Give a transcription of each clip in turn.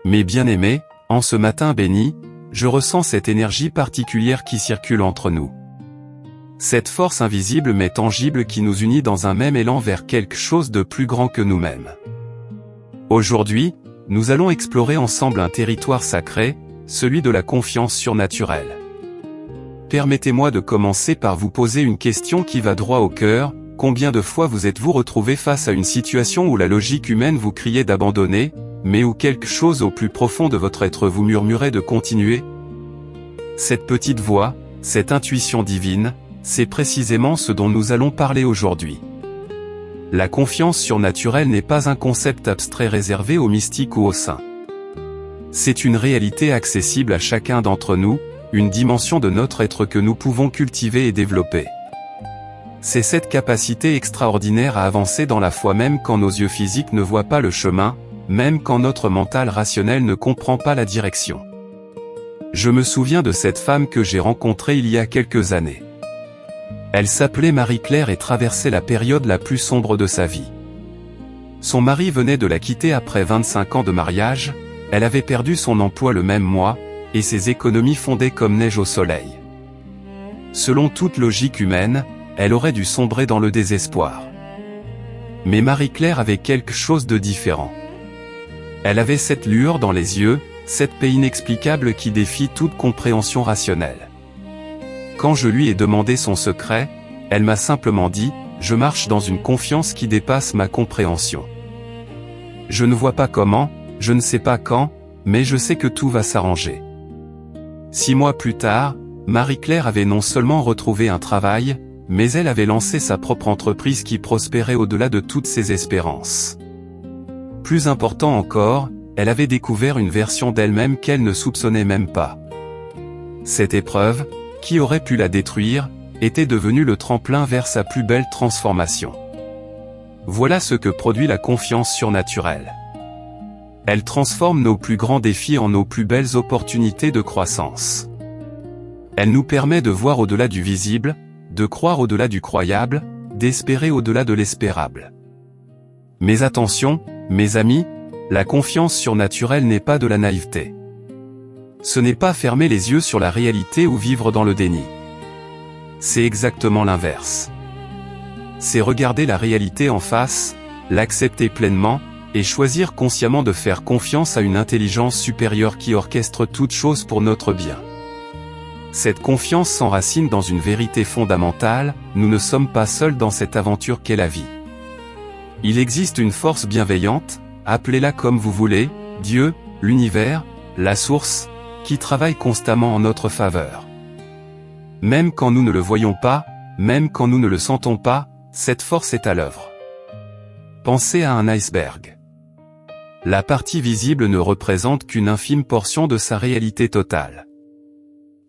Mes bien-aimés, en ce matin béni, je ressens cette énergie particulière qui circule entre nous. Cette force invisible mais tangible qui nous unit dans un même élan vers quelque chose de plus grand que nous-mêmes. Aujourd'hui, nous allons explorer ensemble un territoire sacré, celui de la confiance surnaturelle. Permettez-moi de commencer par vous poser une question qui va droit au cœur. Combien de fois vous êtes-vous retrouvé face à une situation où la logique humaine vous criait d'abandonner, mais où quelque chose au plus profond de votre être vous murmurait de continuer? Cette petite voix, cette intuition divine, c'est précisément ce dont nous allons parler aujourd'hui. La confiance surnaturelle n'est pas un concept abstrait réservé aux mystiques ou aux saints. C'est une réalité accessible à chacun d'entre nous, une dimension de notre être que nous pouvons cultiver et développer. C'est cette capacité extraordinaire à avancer dans la foi même quand nos yeux physiques ne voient pas le chemin, même quand notre mental rationnel ne comprend pas la direction. Je me souviens de cette femme que j'ai rencontrée il y a quelques années. Elle s'appelait Marie-Claire et traversait la période la plus sombre de sa vie. Son mari venait de la quitter après 25 ans de mariage, elle avait perdu son emploi le même mois, et ses économies fondaient comme neige au soleil. Selon toute logique humaine, elle aurait dû sombrer dans le désespoir. Mais Marie-Claire avait quelque chose de différent. Elle avait cette lueur dans les yeux, cette paix inexplicable qui défie toute compréhension rationnelle. Quand je lui ai demandé son secret, elle m'a simplement dit « Je marche dans une confiance qui dépasse ma compréhension. Je ne vois pas comment, je ne sais pas quand, mais je sais que tout va s'arranger. » 6 mois plus tard, Marie-Claire avait non seulement retrouvé un travail, mais elle avait lancé sa propre entreprise qui prospérait au-delà de toutes ses espérances. Plus important encore, elle avait découvert une version d'elle-même qu'elle ne soupçonnait même pas. Cette épreuve, qui aurait pu la détruire, était devenue le tremplin vers sa plus belle transformation. Voilà ce que produit la confiance surnaturelle. Elle transforme nos plus grands défis en nos plus belles opportunités de croissance. Elle nous permet de voir au-delà du visible, de croire au-delà du croyable, d'espérer au-delà de l'espérable. Mais attention, mes amis, la confiance surnaturelle n'est pas de la naïveté. Ce n'est pas fermer les yeux sur la réalité ou vivre dans le déni. C'est exactement l'inverse. C'est regarder la réalité en face, l'accepter pleinement, et choisir consciemment de faire confiance à une intelligence supérieure qui orchestre toutes choses pour notre bien. Cette confiance s'enracine dans une vérité fondamentale, nous ne sommes pas seuls dans cette aventure qu'est la vie. Il existe une force bienveillante, appelez-la comme vous voulez, Dieu, l'univers, la source, qui travaille constamment en notre faveur. Même quand nous ne le voyons pas, même quand nous ne le sentons pas, cette force est à l'œuvre. Pensez à un iceberg. La partie visible ne représente qu'une infime portion de sa réalité totale.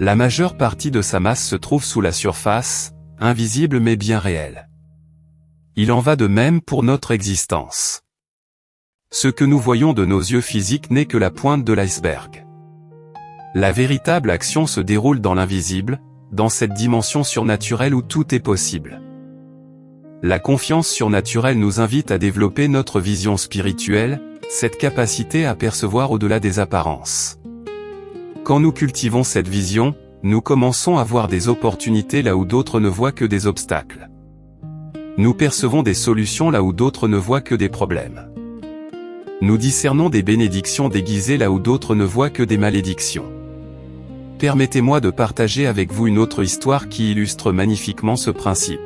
La majeure partie de sa masse se trouve sous la surface, invisible mais bien réelle. Il en va de même pour notre existence. Ce que nous voyons de nos yeux physiques n'est que la pointe de l'iceberg. La véritable action se déroule dans l'invisible, dans cette dimension surnaturelle où tout est possible. La confiance surnaturelle nous invite à développer notre vision spirituelle, cette capacité à percevoir au-delà des apparences. Quand nous cultivons cette vision, nous commençons à voir des opportunités là où d'autres ne voient que des obstacles. Nous percevons des solutions là où d'autres ne voient que des problèmes. Nous discernons des bénédictions déguisées là où d'autres ne voient que des malédictions. Permettez-moi de partager avec vous une autre histoire qui illustre magnifiquement ce principe.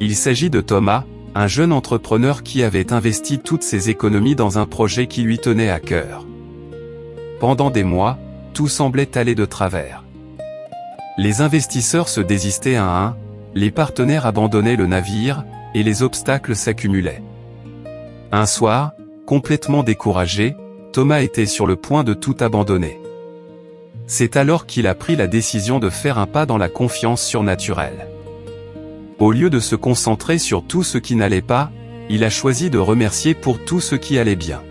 Il s'agit de Thomas, un jeune entrepreneur qui avait investi toutes ses économies dans un projet qui lui tenait à cœur. Pendant des mois, tout semblait aller de travers. Les investisseurs se désistaient un à un, les partenaires abandonnaient le navire, et les obstacles s'accumulaient. Un soir, complètement découragé, Thomas était sur le point de tout abandonner. C'est alors qu'il a pris la décision de faire un pas dans la confiance surnaturelle. Au lieu de se concentrer sur tout ce qui n'allait pas, il a choisi de remercier pour tout ce qui allait bien.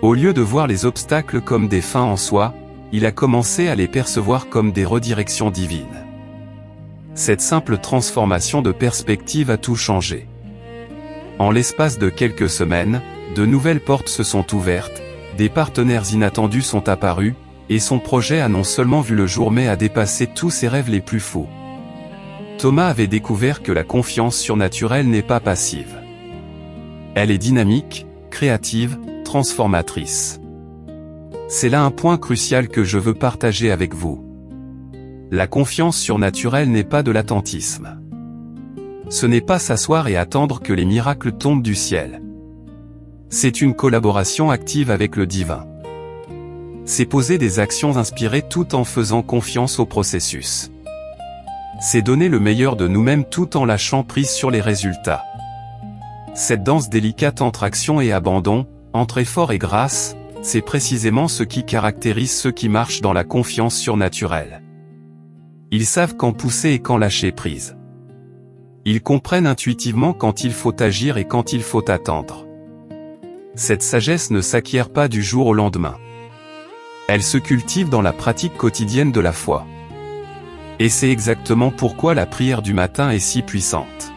Au lieu de voir les obstacles comme des fins en soi, il a commencé à les percevoir comme des redirections divines. Cette simple transformation de perspective a tout changé. En l'espace de quelques semaines, de nouvelles portes se sont ouvertes, des partenaires inattendus sont apparus, et son projet a non seulement vu le jour mais a dépassé tous ses rêves les plus fous. Thomas avait découvert que la confiance surnaturelle n'est pas passive. Elle est dynamique, créative, transformatrice. C'est là un point crucial que je veux partager avec vous. La confiance surnaturelle n'est pas de l'attentisme. Ce n'est pas s'asseoir et attendre que les miracles tombent du ciel. C'est une collaboration active avec le divin. C'est poser des actions inspirées tout en faisant confiance au processus. C'est donner le meilleur de nous-mêmes tout en lâchant prise sur les résultats. Cette danse délicate entre action et abandon, entre effort et grâce, c'est précisément ce qui caractérise ceux qui marchent dans la confiance surnaturelle. Ils savent quand pousser et quand lâcher prise. Ils comprennent intuitivement quand il faut agir et quand il faut attendre. Cette sagesse ne s'acquiert pas du jour au lendemain. Elle se cultive dans la pratique quotidienne de la foi. Et c'est exactement pourquoi la prière du matin est si puissante.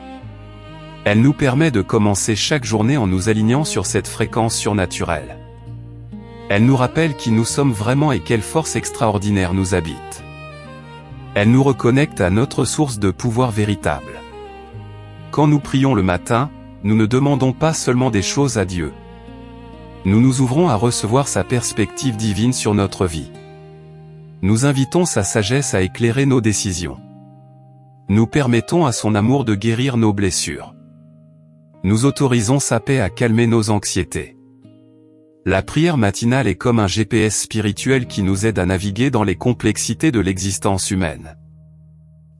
Elle nous permet de commencer chaque journée en nous alignant sur cette fréquence surnaturelle. Elle nous rappelle qui nous sommes vraiment et quelle force extraordinaire nous habite. Elle nous reconnecte à notre source de pouvoir véritable. Quand nous prions le matin, nous ne demandons pas seulement des choses à Dieu. Nous nous ouvrons à recevoir sa perspective divine sur notre vie. Nous invitons sa sagesse à éclairer nos décisions. Nous permettons à son amour de guérir nos blessures. Nous autorisons sa paix à calmer nos anxiétés. La prière matinale est comme un GPS spirituel qui nous aide à naviguer dans les complexités de l'existence humaine.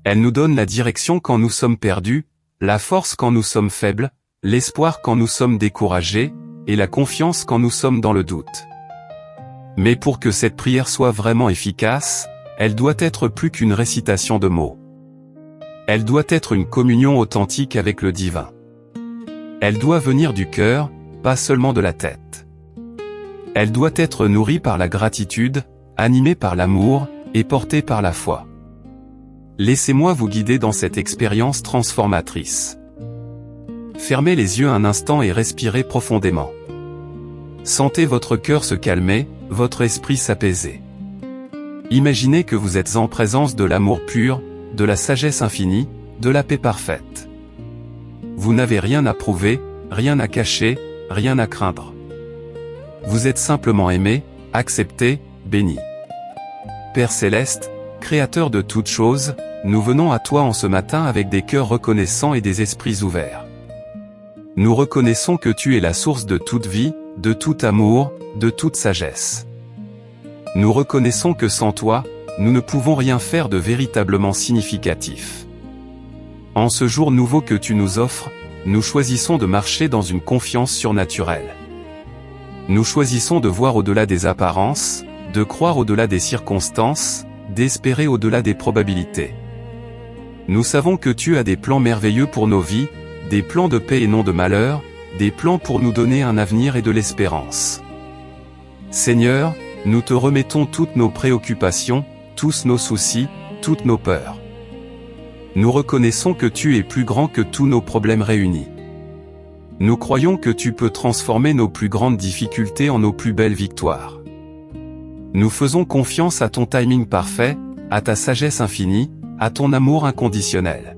Elle nous donne la direction quand nous sommes perdus, la force quand nous sommes faibles, l'espoir quand nous sommes découragés, et la confiance quand nous sommes dans le doute. Mais pour que cette prière soit vraiment efficace, elle doit être plus qu'une récitation de mots. Elle doit être une communion authentique avec le divin. Elle doit venir du cœur, pas seulement de la tête. Elle doit être nourrie par la gratitude, animée par l'amour, et portée par la foi. Laissez-moi vous guider dans cette expérience transformatrice. Fermez les yeux un instant et respirez profondément. Sentez votre cœur se calmer, votre esprit s'apaiser. Imaginez que vous êtes en présence de l'amour pur, de la sagesse infinie, de la paix parfaite. Vous n'avez rien à prouver, rien à cacher, rien à craindre. Vous êtes simplement aimé, accepté, béni. Père céleste, Créateur de toutes choses, nous venons à toi en ce matin avec des cœurs reconnaissants et des esprits ouverts. Nous reconnaissons que tu es la source de toute vie, de tout amour, de toute sagesse. Nous reconnaissons que sans toi, nous ne pouvons rien faire de véritablement significatif. En ce jour nouveau que tu nous offres, nous choisissons de marcher dans une confiance surnaturelle. Nous choisissons de voir au-delà des apparences, de croire au-delà des circonstances, d'espérer au-delà des probabilités. Nous savons que tu as des plans merveilleux pour nos vies, des plans de paix et non de malheur, des plans pour nous donner un avenir et de l'espérance. Seigneur, nous te remettons toutes nos préoccupations, tous nos soucis, toutes nos peurs. Nous reconnaissons que tu es plus grand que tous nos problèmes réunis. Nous croyons que tu peux transformer nos plus grandes difficultés en nos plus belles victoires. Nous faisons confiance à ton timing parfait, à ta sagesse infinie, à ton amour inconditionnel.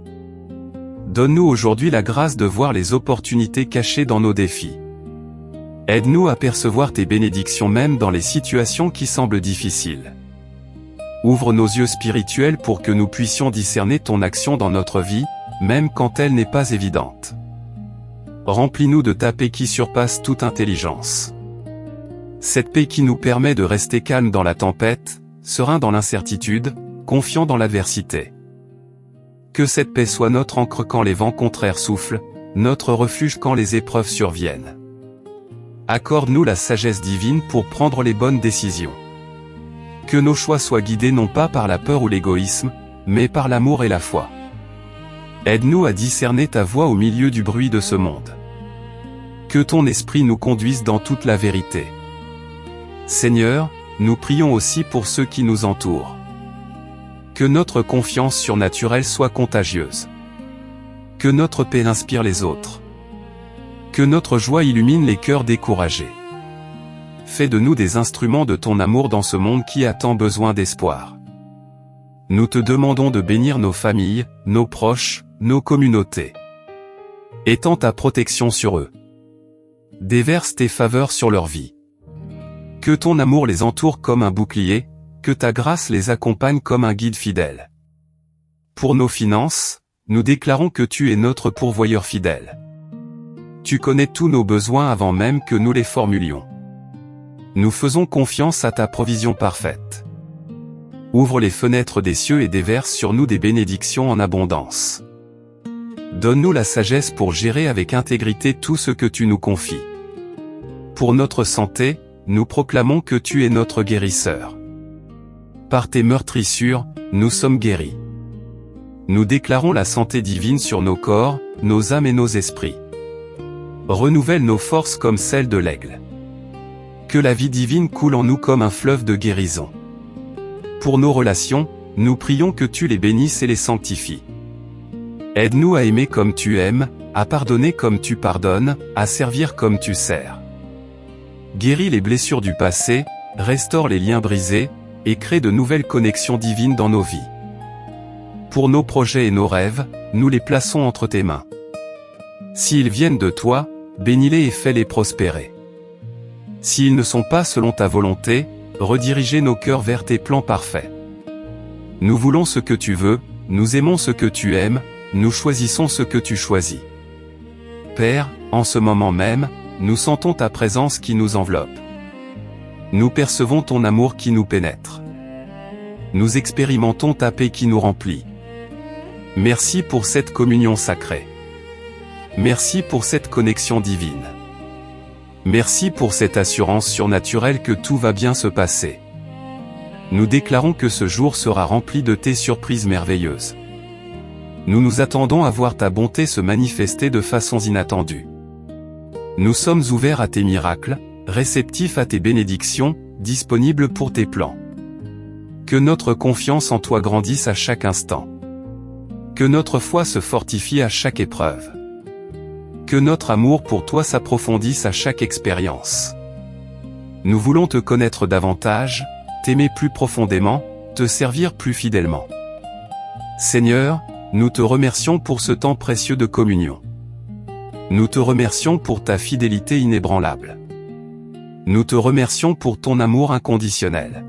Donne-nous aujourd'hui la grâce de voir les opportunités cachées dans nos défis. Aide-nous à percevoir tes bénédictions même dans les situations qui semblent difficiles. Ouvre nos yeux spirituels pour que nous puissions discerner ton action dans notre vie, même quand elle n'est pas évidente. Remplis-nous de ta paix qui surpasse toute intelligence. Cette paix qui nous permet de rester calme dans la tempête, serein dans l'incertitude, confiant dans l'adversité. Que cette paix soit notre ancre quand les vents contraires soufflent, notre refuge quand les épreuves surviennent. Accorde-nous la sagesse divine pour prendre les bonnes décisions. Que nos choix soient guidés non pas par la peur ou l'égoïsme, mais par l'amour et la foi. Aide-nous à discerner ta voix au milieu du bruit de ce monde. Que ton esprit nous conduise dans toute la vérité. Seigneur, nous prions aussi pour ceux qui nous entourent. Que notre confiance surnaturelle soit contagieuse. Que notre paix inspire les autres. Que notre joie illumine les cœurs découragés. fais de nous des instruments de ton amour dans ce monde qui a tant besoin d'espoir. Nous te demandons de bénir nos familles, nos proches, nos communautés. Étends ta protection sur eux. Déverse tes faveurs sur leur vie. Que ton amour les entoure comme un bouclier, que ta grâce les accompagne comme un guide fidèle. Pour nos finances, nous déclarons que tu es notre pourvoyeur fidèle. Tu connais tous nos besoins avant même que nous les formulions. Nous faisons confiance à ta provision parfaite. Ouvre les fenêtres des cieux et déverse sur nous des bénédictions en abondance. Donne-nous la sagesse pour gérer avec intégrité tout ce que tu nous confies. Pour notre santé, nous proclamons que tu es notre guérisseur. Par tes meurtrissures, nous sommes guéris. Nous déclarons la santé divine sur nos corps, nos âmes et nos esprits. Renouvelle nos forces comme celles de l'aigle. Que la vie divine coule en nous comme un fleuve de guérison. Pour nos relations, nous prions que tu les bénisses et les sanctifies. Aide-nous à aimer comme tu aimes, à pardonner comme tu pardonnes, à servir comme tu sers. Guéris les blessures du passé, restaure les liens brisés, et crée de nouvelles connexions divines dans nos vies. Pour nos projets et nos rêves, nous les plaçons entre tes mains. S'ils viennent de toi, bénis-les et fais-les prospérer. S'ils ne sont pas selon ta volonté, redirigez nos cœurs vers tes plans parfaits. Nous voulons ce que tu veux, nous aimons ce que tu aimes, nous choisissons ce que tu choisis. Père, en ce moment même, nous sentons ta présence qui nous enveloppe. Nous percevons ton amour qui nous pénètre. Nous expérimentons ta paix qui nous remplit. Merci pour cette communion sacrée. Merci pour cette connexion divine. Merci pour cette assurance surnaturelle que tout va bien se passer. Nous déclarons que ce jour sera rempli de tes surprises merveilleuses. Nous nous attendons à voir ta bonté se manifester de façons inattendues. Nous sommes ouverts à tes miracles, réceptifs à tes bénédictions, disponibles pour tes plans. Que notre confiance en toi grandisse à chaque instant. Que notre foi se fortifie à chaque épreuve. Que notre amour pour toi s'approfondisse à chaque expérience. Nous voulons te connaître davantage, t'aimer plus profondément, te servir plus fidèlement. Seigneur, nous te remercions pour ce temps précieux de communion. Nous te remercions pour ta fidélité inébranlable. Nous te remercions pour ton amour inconditionnel.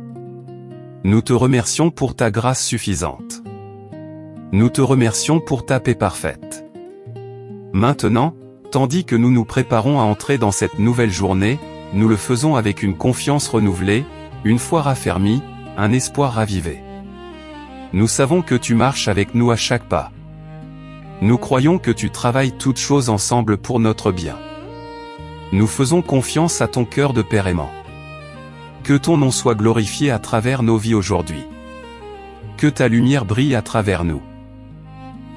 Nous te remercions pour ta grâce suffisante. Nous te remercions pour ta paix parfaite. Maintenant, tandis que nous nous préparons à entrer dans cette nouvelle journée, nous le faisons avec une confiance renouvelée, une foi raffermie, un espoir ravivé. Nous savons que tu marches avec nous à chaque pas. Nous croyons que tu travailles toutes choses ensemble pour notre bien. Nous faisons confiance à ton cœur de Père aimant. Que ton nom soit glorifié à travers nos vies aujourd'hui. Que ta lumière brille à travers nous.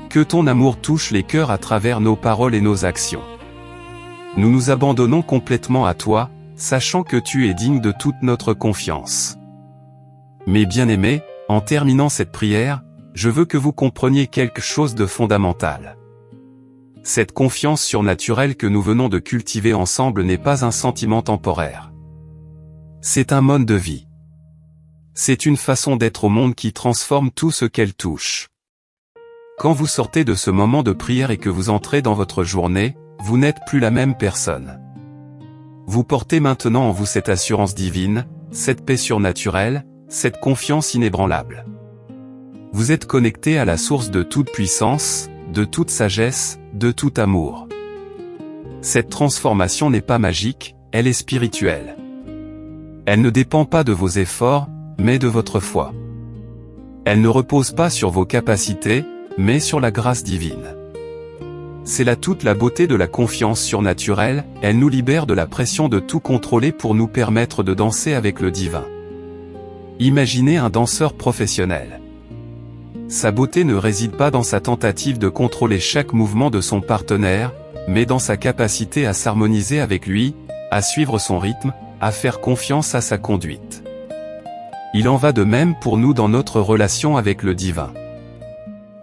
Que ton amour touche les cœurs à travers nos paroles et nos actions. Nous nous abandonnons complètement à toi, sachant que tu es digne de toute notre confiance. Mes bien-aimés, en terminant cette prière, je veux que vous compreniez quelque chose de fondamental. Cette confiance surnaturelle que nous venons de cultiver ensemble n'est pas un sentiment temporaire. C'est un mode de vie. C'est une façon d'être au monde qui transforme tout ce qu'elle touche. Quand vous sortez de ce moment de prière et que vous entrez dans votre journée, vous n'êtes plus la même personne. Vous portez maintenant en vous cette assurance divine, cette paix surnaturelle, cette confiance inébranlable. Vous êtes connecté à la source de toute puissance, de toute sagesse, de tout amour. Cette transformation n'est pas magique, elle est spirituelle. Elle ne dépend pas de vos efforts, mais de votre foi. Elle ne repose pas sur vos capacités, mais sur la grâce divine. C'est là toute la beauté de la confiance surnaturelle, elle nous libère de la pression de tout contrôler pour nous permettre de danser avec le divin. Imaginez un danseur professionnel. Sa beauté ne réside pas dans sa tentative de contrôler chaque mouvement de son partenaire, mais dans sa capacité à s'harmoniser avec lui, à suivre son rythme, à faire confiance à sa conduite. Il en va de même pour nous dans notre relation avec le divin.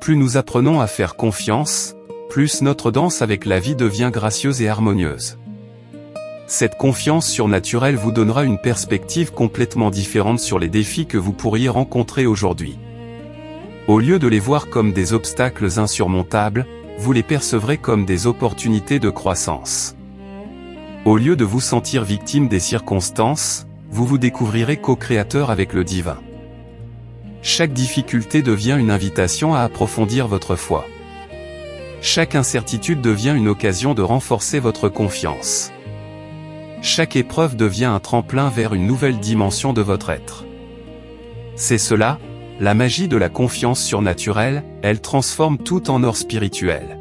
Plus nous apprenons à faire confiance, plus notre danse avec la vie devient gracieuse et harmonieuse. Cette confiance surnaturelle vous donnera une perspective complètement différente sur les défis que vous pourriez rencontrer aujourd'hui. Au lieu de les voir comme des obstacles insurmontables, vous les percevrez comme des opportunités de croissance. Au lieu de vous sentir victime des circonstances, vous vous découvrirez co-créateur avec le divin. Chaque difficulté devient une invitation à approfondir votre foi. Chaque incertitude devient une occasion de renforcer votre confiance. Chaque épreuve devient un tremplin vers une nouvelle dimension de votre être. C'est cela, la magie de la confiance surnaturelle, elle transforme tout en or spirituel.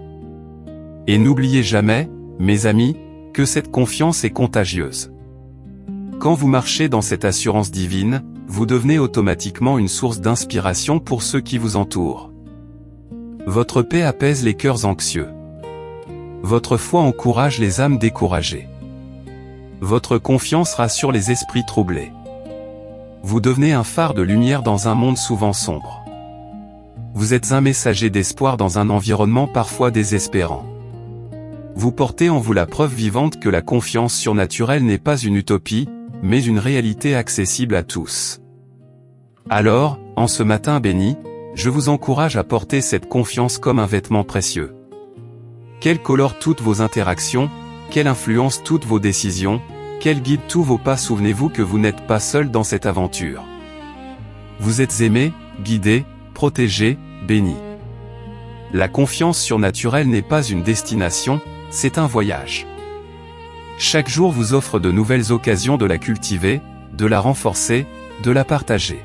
Et n'oubliez jamais, mes amis, que cette confiance est contagieuse. Quand vous marchez dans cette assurance divine, vous devenez automatiquement une source d'inspiration pour ceux qui vous entourent. Votre paix apaise les cœurs anxieux. Votre foi encourage les âmes découragées. Votre confiance rassure les esprits troublés. Vous devenez un phare de lumière dans un monde souvent sombre. Vous êtes un messager d'espoir dans un environnement parfois désespérant. Vous portez en vous la preuve vivante que la confiance surnaturelle n'est pas une utopie, mais une réalité accessible à tous. Alors, en ce matin béni, je vous encourage à porter cette confiance comme un vêtement précieux. Qu'elle colore toutes vos interactions, qu'elle influence toutes vos décisions, qu'elle guide tous vos pas. Souvenez-vous que vous n'êtes pas seul dans cette aventure. Vous êtes aimé, guidé, protégé, béni. La confiance surnaturelle n'est pas une destination, c'est un voyage. Chaque jour vous offre de nouvelles occasions de la cultiver, de la renforcer, de la partager.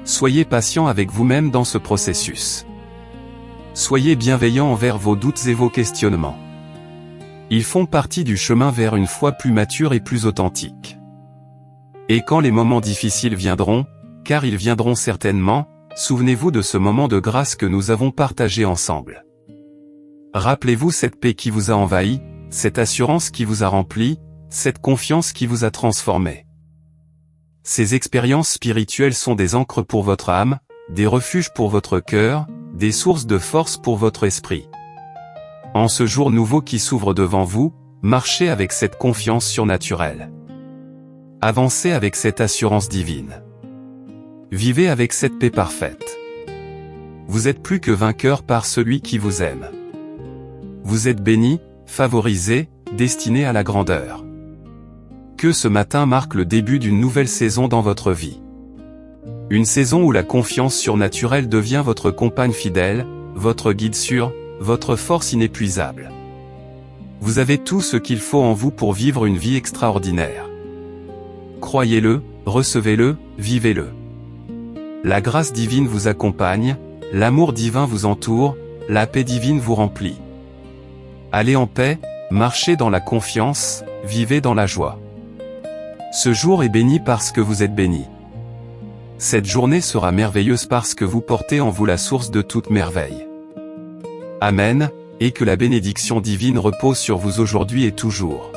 Soyez patient avec vous-même dans ce processus. Soyez bienveillant envers vos doutes et vos questionnements. Ils font partie du chemin vers une foi plus mature et plus authentique. Et quand les moments difficiles viendront, car ils viendront certainement, souvenez-vous de ce moment de grâce que nous avons partagé ensemble. Rappelez-vous cette paix qui vous a envahi, cette assurance qui vous a rempli, cette confiance qui vous a transformé. Ces expériences spirituelles sont des ancres pour votre âme, des refuges pour votre cœur, des sources de force pour votre esprit. En ce jour nouveau qui s'ouvre devant vous, marchez avec cette confiance surnaturelle. Avancez avec cette assurance divine. Vivez avec cette paix parfaite. Vous êtes plus que vainqueur par celui qui vous aime. Vous êtes béni, favorisé, destiné à la grandeur. Que ce matin marque le début d'une nouvelle saison dans votre vie. Une saison où la confiance surnaturelle devient votre compagne fidèle, votre guide sûr, votre force inépuisable. Vous avez tout ce qu'il faut en vous pour vivre une vie extraordinaire. Croyez-le, recevez-le, vivez-le. La grâce divine vous accompagne, l'amour divin vous entoure, la paix divine vous remplit. Allez en paix, marchez dans la confiance, vivez dans la joie. Ce jour est béni parce que vous êtes béni. Cette journée sera merveilleuse parce que vous portez en vous la source de toute merveille. Amen, et que la bénédiction divine repose sur vous aujourd'hui et toujours.